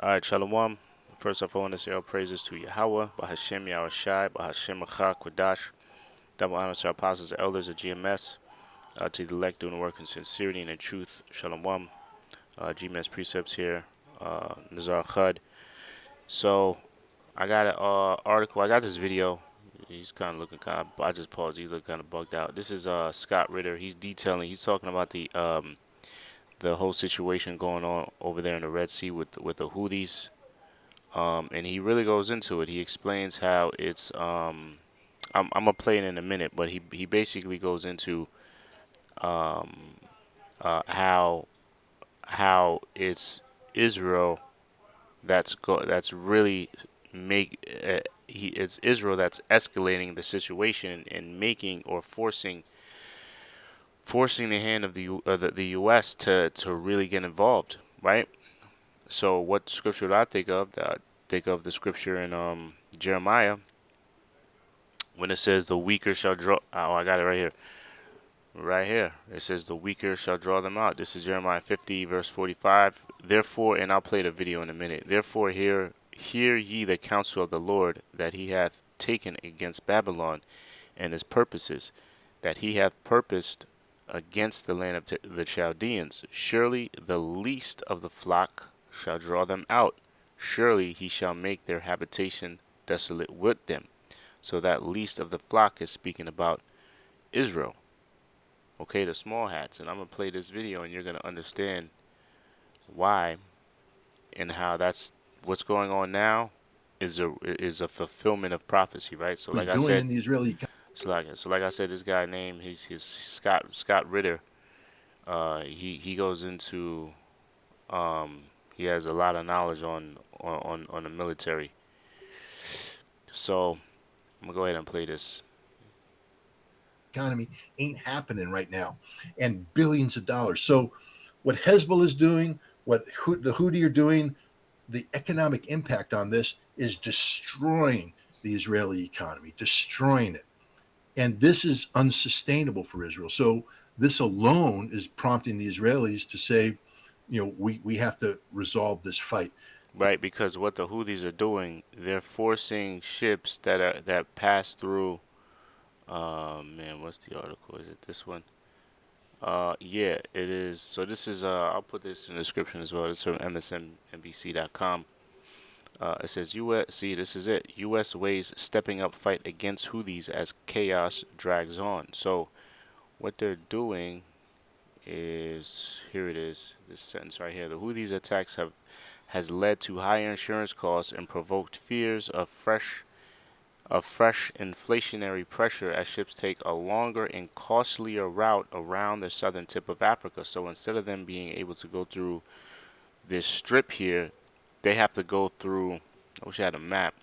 All right, shalawam. First off, I want to say all praises to Yahawah, bahasham, Yahawashi, bahasham, Kodash. Double honor to our apostles and elders of GMS, to the elect doing the work in sincerity and in truth. Shalom. GMS precepts here. Nazar Khud. So I got an article. I got this video. He's kind of looking kind of. I just paused. He's looking kind of bugged out. This is Scott Ritter. He's detailing. He's talking about the whole situation going on over there in the Red Sea with the Houthis. And he really goes into it. He explains how it's. I'm gonna play it in a minute, but he basically goes into how it's Israel that's really make it's Israel that's escalating the situation and making or forcing the hand of the U.S. to really get involved, right? So what scripture do I think of? I think of the scripture in Jeremiah when it says the weaker shall draw. Oh, I got it right here. Right here. It says the weaker shall draw them out. This is Jeremiah 50, verse 45. Therefore, and I'll play the video in a minute. Therefore, hear ye the counsel of the Lord that he hath taken against Babylon and his purposes, that he hath purposed against the land of the Chaldeans. Surely the least of the flock shall draw them out. Surely he shall make their habitation desolate with them. So that least of the flock is speaking about Israel. Okay, the small hats. And I'm going to play this video and you're going to understand why and how that's what's going on now is a fulfillment of prophecy, right? So Was like I doing said, in the Israeli. like I said, this guy named he's Scott Ritter. He goes into he has a lot of knowledge on the military. So I'm gonna go ahead and play this. Economy ain't happening right now, and billions of dollars. So, what Hezbollah is doing, what the Houthi are doing, the economic impact on this is destroying the Israeli economy, destroying it. And this is unsustainable for Israel. So, this alone is prompting the Israelis to say, we have to resolve this fight. Right, because what the Houthis are doing, they're forcing ships that pass through. Man, what's the article? Is it this one? Yeah, it is. So this is. I'll put this in the description as well. It's from MSNBC.com. It says U.S. See, this is it. U.S. weighs stepping up fight against Houthis as chaos drags on. So what they're doing is here. It is. This sentence right here. The Houthis attacks have has led to higher insurance costs and provoked fears of fresh inflationary pressure as ships take a longer and costlier route around the southern tip of Africa. So instead of them being able to go through this strip here, they have to go through. I wish I had a map.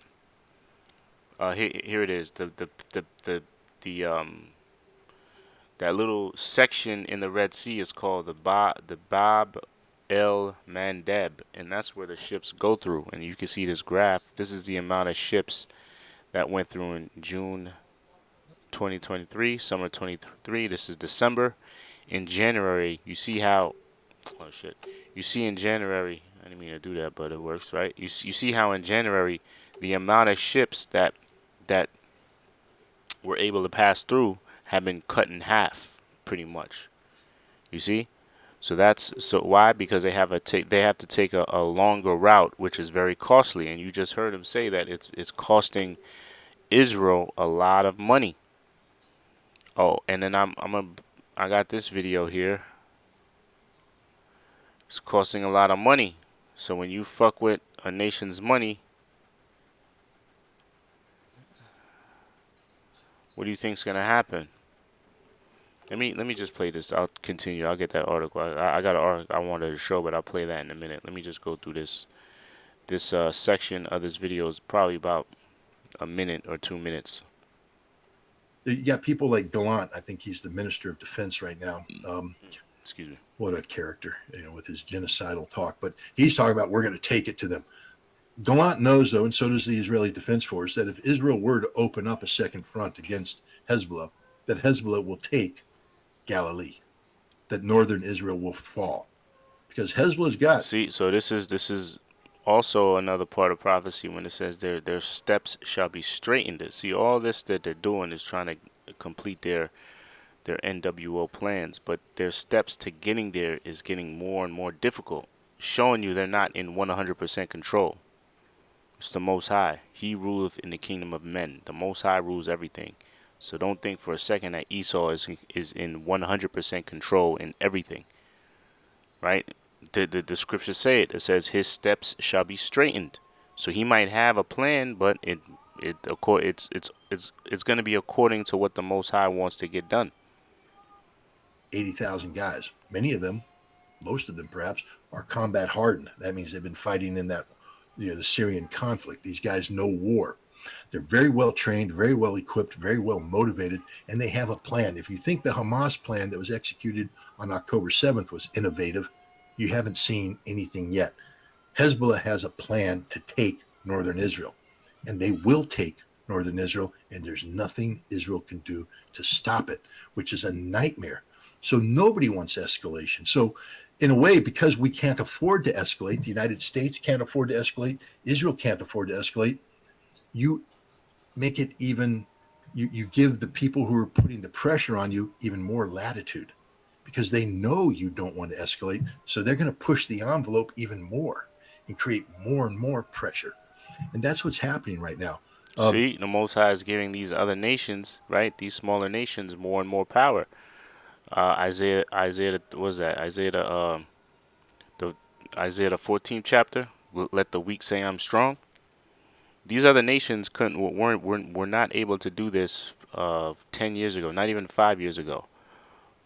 Here it is. The that little section in the Red Sea is called the Bab el Mandeb, and that's where the ships go through. And you can see this graph. This is the amount of ships that went through in June 2023, summer 23. This is December. In January, you see how. Oh shit! You see in January. I didn't mean to do that, but it works, right? You see how in January, the amount of ships that were able to pass through have been cut in half, pretty much. You see? So that's so why because they have to take a longer route, which is very costly. And you just heard him say that it's costing Israel a lot of money. Oh, and then I got this video here. It's costing a lot of money. So when you fuck with a nation's money, what do you think's gonna happen? Let me just play this. I'll continue. I'll get that article. I got an article I wanted to show, but I'll play that in a minute. Let me just go through this section of this video is probably about a minute or 2 minutes. You got people like Gallant. I think he's the Minister of Defense right now. Excuse me. What a character, with his genocidal talk. But he's talking about we're going to take it to them. Gallant knows, though, and so does the Israeli Defense Force, that if Israel were to open up a second front against Hezbollah, that Hezbollah will take Galilee, that northern Israel will fall. Because Hezbollah's got. See, so this is also another part of prophecy when it says their steps shall be straightened. See, all this that they're doing is trying to complete their NWO plans, but their steps to getting there is getting more and more difficult, showing you they're not in 100% control. It's the Most High. He ruleth in the kingdom of men. The Most High rules everything. So don't think for a second that Esau is in 100% control in everything, right? The scriptures say it. It says his steps shall be straightened. So he might have a plan, but it's going to be according to what the Most High wants to get done. 80,000 guys. Many of them, most of them perhaps, are combat hardened. That means they've been fighting in that, the Syrian conflict. These guys know war. They're very well trained, very well equipped, very well motivated, and they have a plan. If you think the Hamas plan that was executed on October 7th was innovative, you haven't seen anything yet. Hezbollah has a plan to take northern Israel, and they will take northern Israel, and there's nothing Israel can do to stop it, which is a nightmare. So nobody wants escalation. So, in a way, because we can't afford to escalate, the United States can't afford to escalate, Israel can't afford to escalate, you make it even, you give the people who are putting the pressure on you even more latitude because they know you don't want to escalate. So they're going to push the envelope even more and create more and more pressure. And that's what's happening right now. See, the Most High is giving these other nations, right, these smaller nations, more and more power. Isaiah, what was that? The Isaiah the 14th chapter. Let the weak say I'm strong. These other nations couldn't weren't were not able to do this 10 years ago, not even 5 years ago,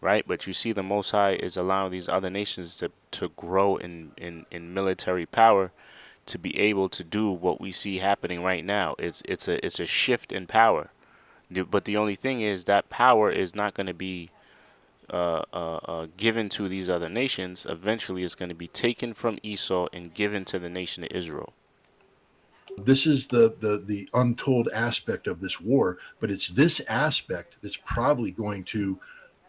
right? But you see, the Most High is allowing these other nations to grow in military power, to be able to do what we see happening right now. It's a shift in power, but the only thing is that power is not going to be given to these other nations. Eventually, it's going to be taken from Esau and given to the nation of Israel. This is the untold aspect of this war, but it's this aspect that's probably going to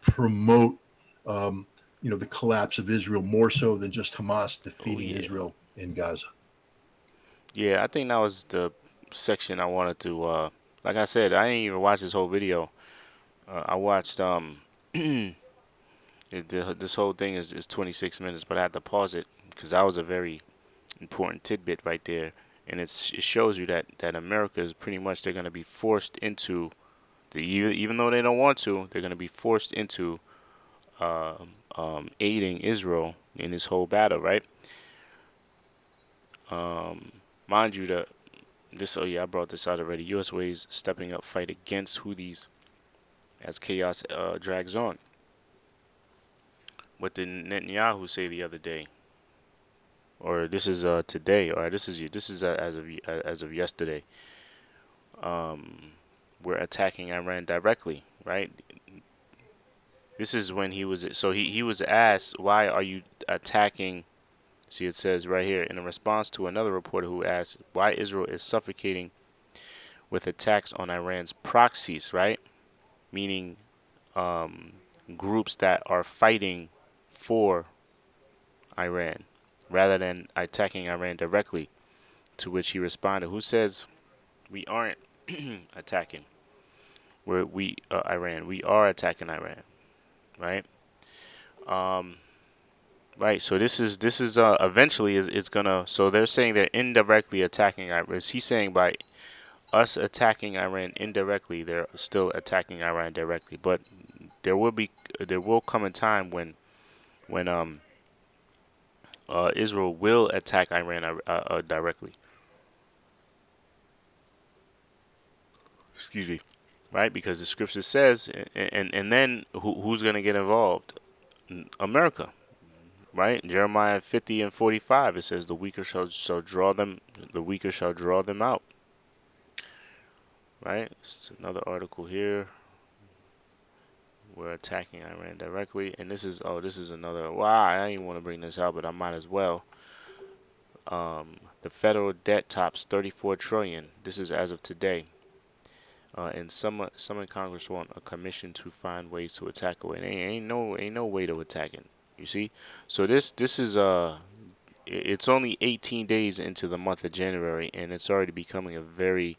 promote the collapse of Israel more so than just Hamas Oh defeating yeah, Israel in Gaza. yeah. I think that was the section I wanted to. Like I said, I didn't even watch this whole video. I watched this whole thing is 26 minutes, but I had to pause it because that was a very important tidbit right there, and it shows you that America is pretty much, they're going to be forced into even though they don't want to, they're going to be forced into aiding Israel in this whole battle, right? Mind you, this, oh yeah, I brought this out already. U.S. ways stepping up fight against Houthis as chaos drags on. What did Netanyahu say the other day? Or this is today, or this is as of yesterday. We're attacking Iran directly, right? This is when he was asked, why are you attacking? See, it says right here, in a response to another reporter who asked why Israel is suffocating with attacks on Iran's proxies, right? Meaning groups that are fighting for Iran rather than attacking Iran directly. To which he responded, who says we aren't attacking? We Iran. We are attacking Iran, right? Right. So this is eventually is gonna. So they're saying they're indirectly attacking Iran. Is he saying by us attacking Iran indirectly, they're still attacking Iran directly? But there will come a time when Israel will attack Iran directly. Excuse me. Right, because the scripture says, and then who's gonna get involved? America. Right, Jeremiah 50:45. It says the weaker shall draw them out. Right, it's another article here. We're attacking Iran directly, and this is another. Wow, I didn't even want to bring this out, but I might as well. The federal debt tops 34 trillion. This is as of today. And some in Congress want a commission to find ways to attack it. Ain't no way to attack it. You see, so this is it's only 18 days into the month of January, and it's already becoming a very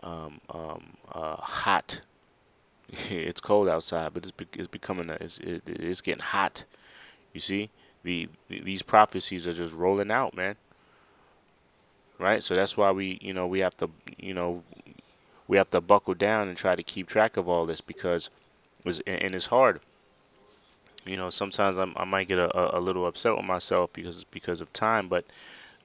hot. It's cold outside, but it's becoming it's getting hot. You see, these prophecies are just rolling out, man. Right? So that's why we have to you know we have to buckle down and try to keep track of all this because it's hard. Sometimes I might get a little upset with myself because of time, but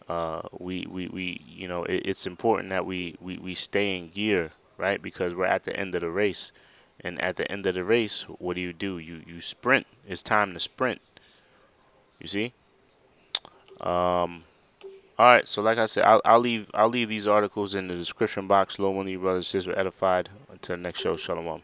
it's important that we stay in gear, right? Because we're at the end of the race, and at the end of the race, what do? You sprint. It's time to sprint. You see? All right. So like I said, I'll leave these articles in the description box. Lord, one of you brothers and sisters were edified. Until next show, shalom.